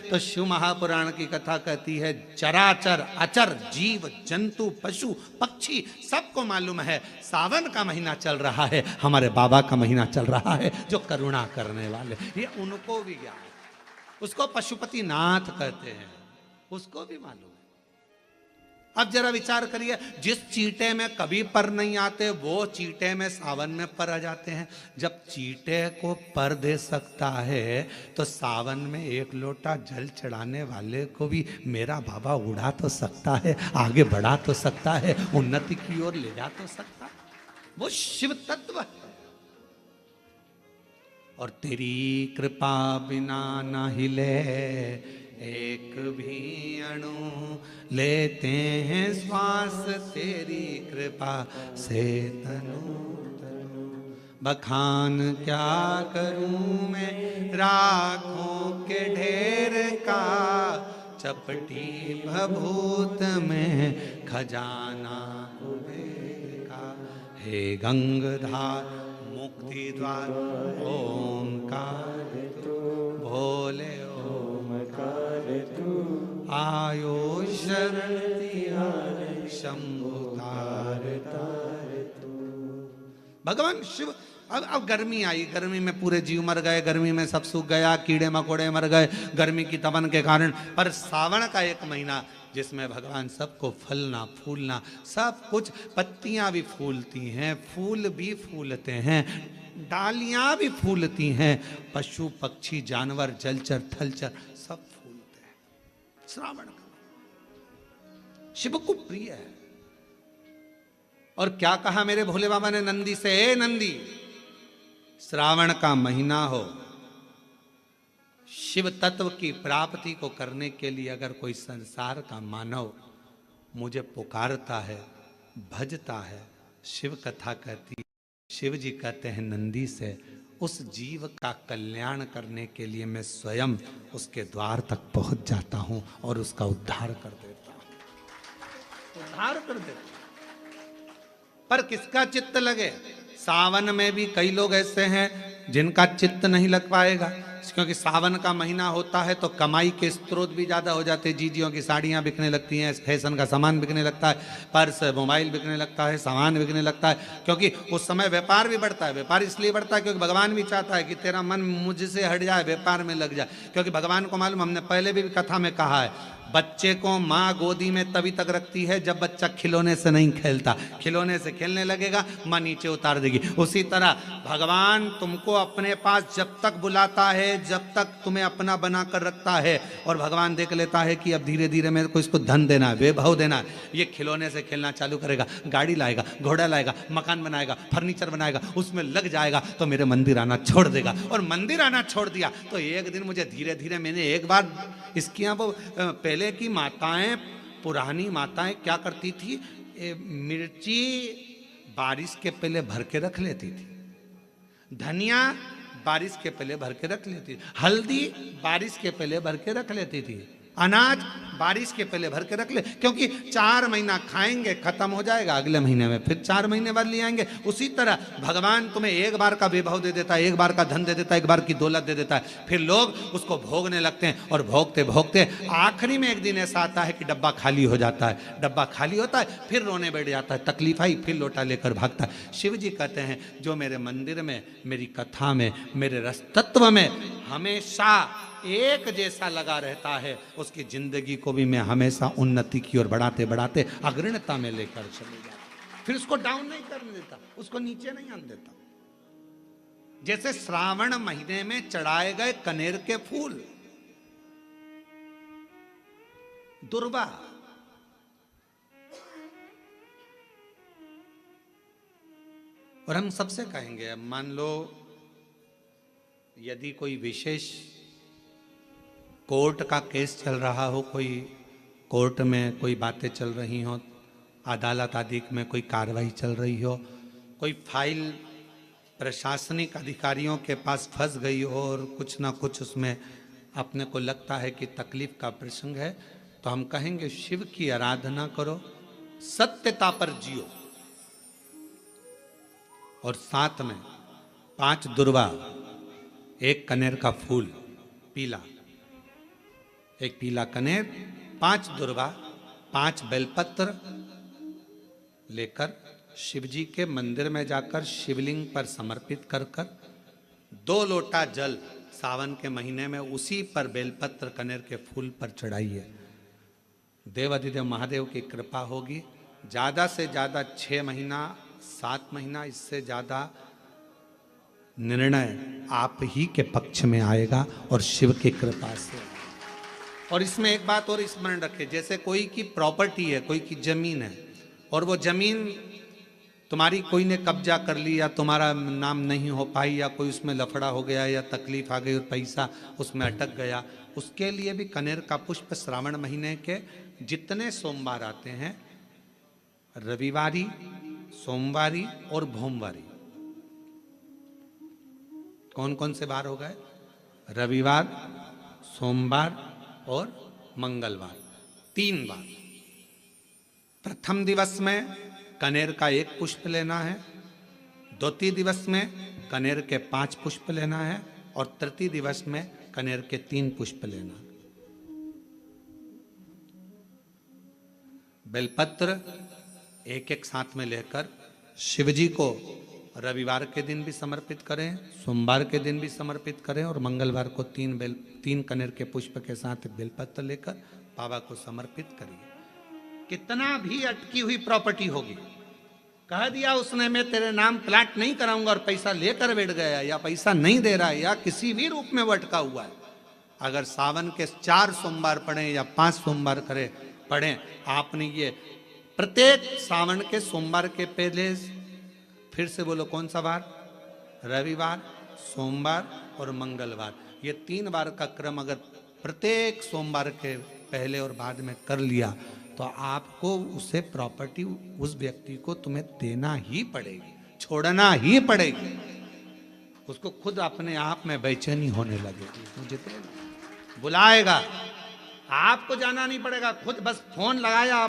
तो शिव महापुराण की कथा कहती है चराचर अचर जीव जंतु पशु पक्षी सबको मालूम है सावन का महीना चल रहा है, हमारे बाबा का महीना चल रहा है जो करुणा करने वाले, ये उनको भी ज्ञान है। उसको पशुपति नाथ कहते हैं, उसको भी मालूम है। अब जरा विचार करिए, जिस चींटे में कभी पर नहीं आते वो चींटे में सावन में पर आ जाते हैं। जब चींटे को पर दे सकता है तो सावन में एक लोटा जल चढ़ाने वाले को भी मेरा बाबा उड़ा तो सकता है, आगे बढ़ा तो सकता है, उन्नति की ओर ले जा तो सकता है। वो शिव तत्व है। और तेरी कृपा बिना न हिले एक भी अणु, लेते हैं श्वास तेरी कृपा से तनु तनु। बखान क्या करूं मैं राखों के ढेर का, चपटी भभूत में खजाना कुबेर का। हे गंगाधार मुक्ति द्वार ओंकार भोले ओंकार आयो शरण शंभु तार भगवान शिव। अब गर्मी आई, गर्मी में पूरे जीव मर गए, गर्मी में सब सूख गया, कीड़े मकोड़े मर गए गर्मी की तपन के कारण। पर सावन का एक महीना जिसमें भगवान सबको फलना फूलना सब कुछ, पत्तियां भी फूलती हैं, फूल भी फूलते हैं, डालियां भी फूलती हैं, पशु पक्षी जानवर जलचर थलचर सब फूलते हैं। श्रावण का शिव को प्रिय है। और क्या कहा मेरे भोले बाबा ने नंदी से, ए नंदी श्रावण का महीना हो, शिव तत्व की प्राप्ति को करने के लिए अगर कोई संसार का मानव मुझे पुकारता है, भजता है, शिव कथा कहती है, शिव जी कहते हैं नंदी से, उस जीव का कल्याण करने के लिए मैं स्वयं उसके द्वार तक पहुंच जाता हूं और उसका उद्धार कर देता हूं, उद्धार कर देता हूं। पर किसका चित्त लगे? सावन में भी कई लोग ऐसे हैं जिनका चित्त नहीं लग पाएगा, क्योंकि सावन का महीना होता है तो कमाई के स्रोत भी ज़्यादा हो जाते हैं। जीजियों की साड़ियाँ बिकने लगती हैं, फैशन का सामान बिकने लगता है, पर्स मोबाइल बिकने लगता है, सामान बिकने लगता है, क्योंकि उस समय व्यापार भी बढ़ता है। व्यापार इसलिए बढ़ता है क्योंकि भगवान भी चाहता है कि तेरा मन मुझसे हट जाए, व्यापार में लग जाए। क्योंकि भगवान को मालूम, हमने पहले भी कथा में कहा है, बच्चे को माँ गोदी में तभी तक रखती है जब बच्चा खिलौने से नहीं खेलता, खिलौने से खेलने लगेगा माँ नीचे उतार देगी। उसी तरह भगवान तुमको अपने पास जब तक बुलाता है, जब तक तुम्हें अपना बना कर रखता है, और भगवान देख लेता है कि अब धीरे धीरे मेरे को इसको धन देना है, वैभव देना है, ये खिलौने से खेलना चालू करेगा, गाड़ी लाएगा, घोड़ा लाएगा, मकान बनाएगा, फर्नीचर बनाएगा, उसमें लग जाएगा तो मेरे मंदिर आना छोड़ देगा। और मंदिर आना छोड़ दिया तो एक दिन मुझे धीरे धीरे, मैंने एक बार इसकी वो पहले की माताएं, पुरानी माताएं क्या करती थी, मिर्ची बारिश के पहले भर के रख लेती थी, धनिया बारिश के पहले भर के रख लेती थी, हल्दी बारिश के पहले भर के रख लेती थी, अनाज बारिश के पहले भर के रख ले, क्योंकि 4 महीना खाएंगे खत्म हो जाएगा, अगले महीने में फिर 4 महीने बाद ले आएंगे। उसी तरह भगवान तुम्हें एक बार का वैभव दे देता है, एक बार का धन दे देता है, एक बार की दौलत दे देता है, फिर लोग उसको भोगने लगते हैं, और भोगते भोगते आखिरी में एक दिन ऐसा आता है कि डब्बा खाली हो जाता है। डब्बा खाली होता है, फिर रोने बैठ जाता है, तकलीफ आई, फिर लोटा लेकर भागता है। शिव जी कहते हैं जो मेरे मंदिर में, मेरी कथा में, मेरे रस तत्व में हमेशा एक जैसा लगा रहता है, उसकी जिंदगी को भी मैं हमेशा उन्नति की ओर बढ़ाते बढ़ाते अग्रणता में लेकर चले जाता। फिर उसको डाउन नहीं करने देता, उसको नीचे नहीं आने देता। जैसे श्रावण महीने में चढ़ाए गए कनेर के फूल, दुर्वा, और हम सबसे कहेंगे, मान लो यदि कोई विशेष कोर्ट का केस चल रहा हो, कोई कोर्ट में कोई बातें चल रही हो, अदालत आदि में कोई कार्रवाई चल रही हो, कोई फाइल प्रशासनिक अधिकारियों के पास फंस गई हो और कुछ ना कुछ उसमें अपने को लगता है कि तकलीफ का प्रसंग है, तो हम कहेंगे शिव की आराधना करो, सत्यता पर जियो, और साथ में 5 दुर्वा, 1 कनेर का फूल पीला, एक पीला कनेर, 5 दुर्वा, 5 बेलपत्र लेकर शिव जी के मंदिर में जाकर शिवलिंग पर समर्पित कर 2 लोटा जल सावन के महीने में उसी पर बेलपत्र कनेर के फूल पर चढ़ाइए। देवाधिदेव महादेव की कृपा होगी। ज़्यादा से ज़्यादा 6 महीना 7 महीना, इससे ज़्यादा निर्णय आप ही के पक्ष में आएगा और शिव की कृपा से। और इसमें एक बात और स्मरण रखें, जैसे कोई की प्रॉपर्टी है, कोई की जमीन है और वो जमीन तुम्हारी कोई ने कब्जा कर ली या तुम्हारा नाम नहीं हो पाई या कोई उसमें लफड़ा हो गया या तकलीफ आ गई और पैसा उसमें अटक गया, उसके लिए भी कनेर का पुष्प श्रावण महीने के जितने सोमवार आते हैं, रविवारी, सोमवारी और भोमवारी, कौन कौन से बार हो गए? रविवार, सोमवार और मंगलवार, 3 बार। प्रथम दिवस में कनेर का 1 पुष्प लेना है, द्वितीय दिवस में कनेर के 5 पुष्प लेना है और तृतीय दिवस में कनेर के 3 पुष्प लेना। बेलपत्र एक साथ में लेकर शिव जी को रविवार के दिन भी समर्पित करें, सोमवार के दिन भी समर्पित करें और मंगलवार को 3 कनेर के पुष्प के साथ बेलपत्र लेकर बाबा को समर्पित करिए। कितना भी अटकी हुई प्रॉपर्टी होगी, कह दिया उसने मैं तेरे नाम प्लाट नहीं कराऊंगा और पैसा लेकर बैठ गया या पैसा नहीं दे रहा है या किसी भी रूप में वो अटका हुआ है, अगर सावन के 4 सोमवार पढ़े या 5 सोमवार पढ़ें, आपने ये प्रत्येक सावन के सोमवार के पहले, फिर से बोलो कौन सा बार? रविवार, सोमवार और मंगलवार, ये 3 बार का क्रम अगर प्रत्येक सोमवार के पहले और बाद में कर लिया तो आपको उसे प्रॉपर्टी उस व्यक्ति को तुम्हें देना ही पड़ेगी, छोड़ना ही पड़ेगी। उसको खुद अपने आप में बेचैनी होने लगेगी, मुझे बुलाएगा, आपको जाना नहीं पड़ेगा, खुद बस फोन लगाया